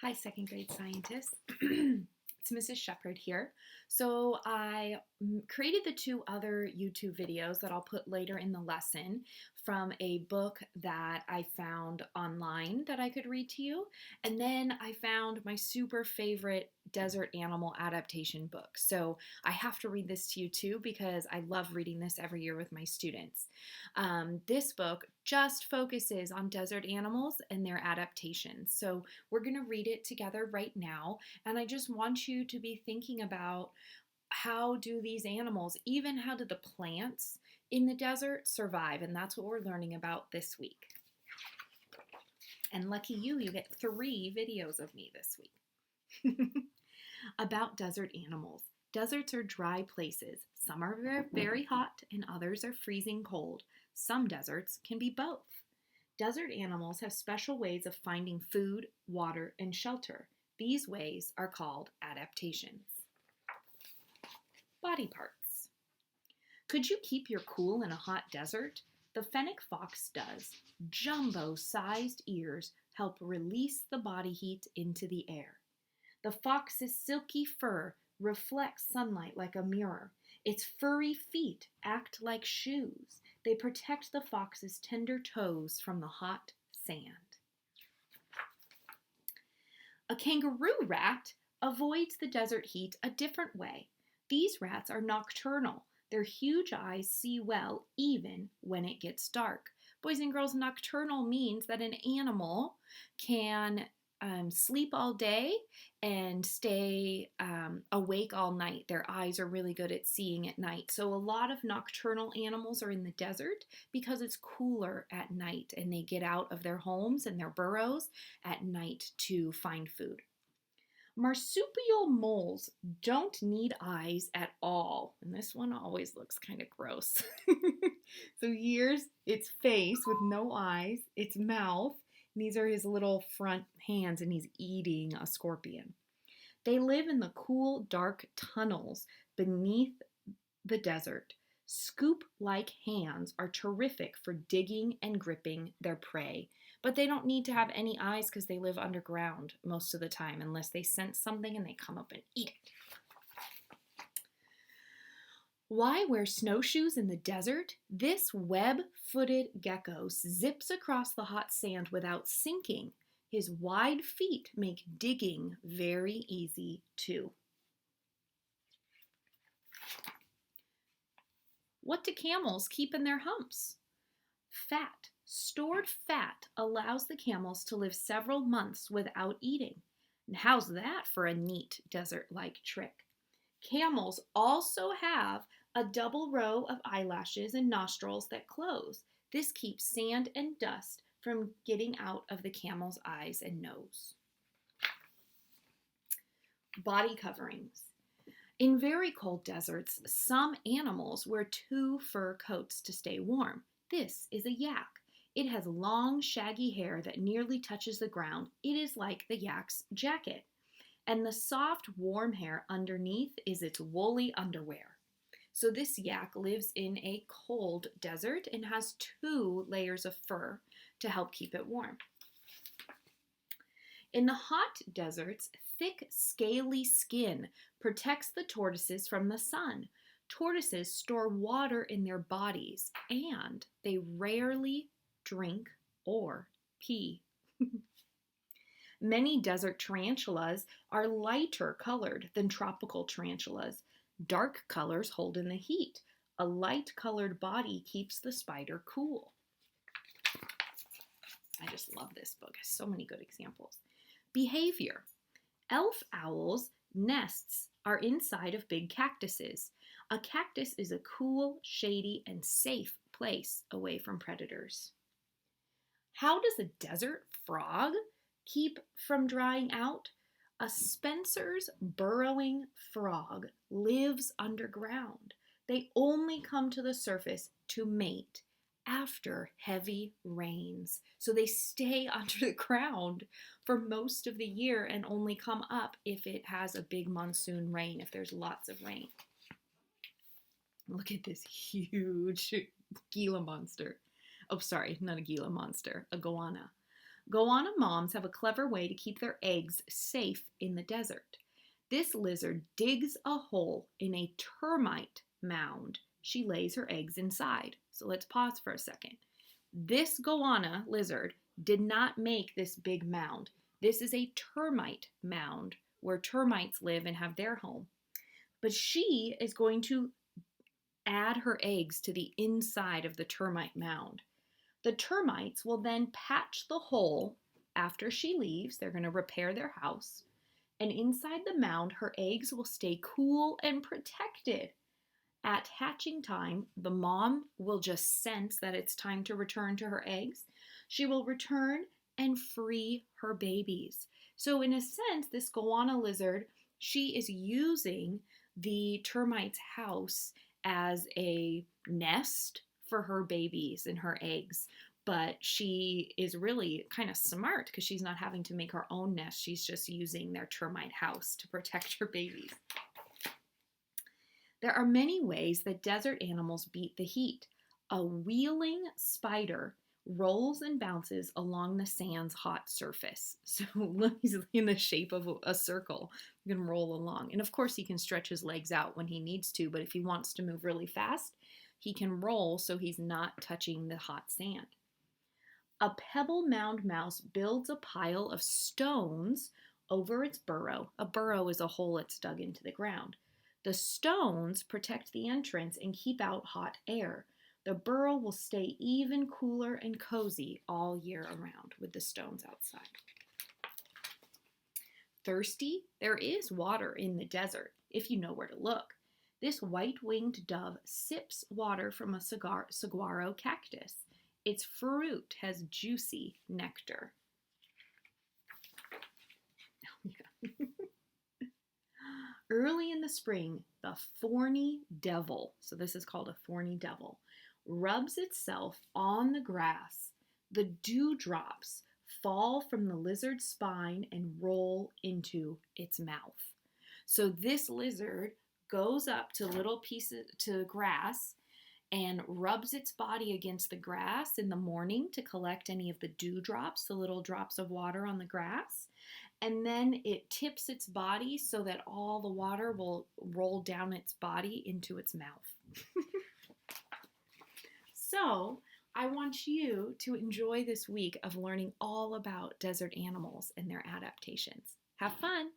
Hi, second grade scientists. It's Mrs. Shepherd here. So I created the two other YouTube videos that I'll put later in the lesson from a book that I found online that I could read to you. And then I found my super favorite desert animal adaptation book. So I have to read this to you too because I love reading this every year with my students. This book just focuses on desert animals and their adaptations. So we're going to read it together right now. And I just want you to be thinking about how do these animals, even how do the plants in the desert survive? And that's what we're learning about this week. And lucky you, you get 3 videos of me this week. About desert animals. Deserts are dry places. Some are very hot and others are freezing cold. Some deserts can be both. Desert animals have special ways of finding food, water, and shelter. These ways are called adaptations. Body parts. Could you keep your cool in a hot desert? The fennec fox does. Jumbo-sized ears help release the body heat into the air. The fox's silky fur reflects sunlight like a mirror. Its furry feet act like shoes. They protect the fox's tender toes from the hot sand. A kangaroo rat avoids the desert heat a different way. These rats are nocturnal. Their huge eyes see well even when it gets dark. Boys and girls, nocturnal means that an animal can sleep all day and stay awake all night. Their eyes are really good at seeing at night. So a lot of nocturnal animals are in the desert because it's cooler at night and they get out of their homes and their burrows at night to find food. Marsupial moles don't need eyes at all. And this one always looks kind of gross. So here's its face with no eyes, its mouth. These are his little front hands, and he's eating a scorpion. They live in the cool, dark tunnels beneath the desert. Scoop-like hands are terrific for digging and gripping their prey, but they don't need to have any eyes because they live underground most of the time unless they sense something and they come up and eat it. Why wear snowshoes in the desert? This web-footed gecko zips across the hot sand without sinking. His wide feet make digging very easy too. What do camels keep in their humps? Fat. Stored fat allows the camels to live several months without eating. And how's that for a neat desert-like trick? Camels also have a double row of eyelashes and nostrils that close. This keeps sand and dust from getting out of the camel's eyes and nose. Body coverings. In very cold deserts, some animals wear 2 fur coats to stay warm. This is a yak. It has long, shaggy hair that nearly touches the ground. It is like the yak's jacket. And the soft, warm hair underneath is its woolly underwear. So this yak lives in a cold desert and has 2 layers of fur to help keep it warm. In the hot deserts, thick, scaly skin protects the tortoises from the sun. Tortoises store water in their bodies, and they rarely drink or pee. Many desert tarantulas are lighter colored than tropical tarantulas. Dark colors hold in the heat. A light-colored body keeps the spider cool. I just love this book. It has so many good examples. Behavior. Elf owls' nests are inside of big cactuses. A cactus is a cool, shady, and safe place away from predators. How does a desert frog keep from drying out? A Spencer's burrowing frog lives underground. They only come to the surface to mate after heavy rains. So they stay under the ground for most of the year and only come up if it has a big monsoon rain, if there's lots of rain. Look at this huge Gila monster. Oh, sorry, not a Gila monster, a goanna. Goanna moms have a clever way to keep their eggs safe in the desert. This lizard digs a hole in a termite mound. She lays her eggs inside. So let's pause for a second. This goanna lizard did not make this big mound. This is a termite mound where termites live and have their home. But she is going to add her eggs to the inside of the termite mound. The termites will then patch the hole after she leaves. They're going to repair their house. And inside the mound, her eggs will stay cool and protected. At hatching time, the mom will just sense that it's time to return to her eggs. She will return and free her babies. So in a sense, this goanna lizard, she is using the termite's house as a nest for her babies and her eggs. But she is really kind of smart because she's not having to make her own nest. She's just using their termite house to protect her babies. There are many ways that desert animals beat the heat. A wheeling spider rolls and bounces along the sand's hot surface. So he's in the shape of a circle. You can roll along. And of course, he can stretch his legs out when he needs to, but if he wants to move really fast, he can roll so he's not touching the hot sand. A pebble mound mouse builds a pile of stones over its burrow. A burrow is a hole it's dug into the ground. The stones protect the entrance and keep out hot air. The burrow will stay even cooler and cozy all year around with the stones outside. Thirsty? There is water in the desert if you know where to look. This white-winged dove sips water from a saguaro cactus. Its fruit has juicy nectar. Early in the spring, the thorny devil, so this is called a thorny devil, rubs itself on the grass. The dewdrops fall from the lizard's spine and roll into its mouth. So this lizard goes up to little pieces to grass and rubs its body against the grass in the morning to collect any of the dewdrops, the little drops of water on the grass. And then it tips its body so that all the water will roll down its body into its mouth. So I want you to enjoy this week of learning all about desert animals and their adaptations. Have fun!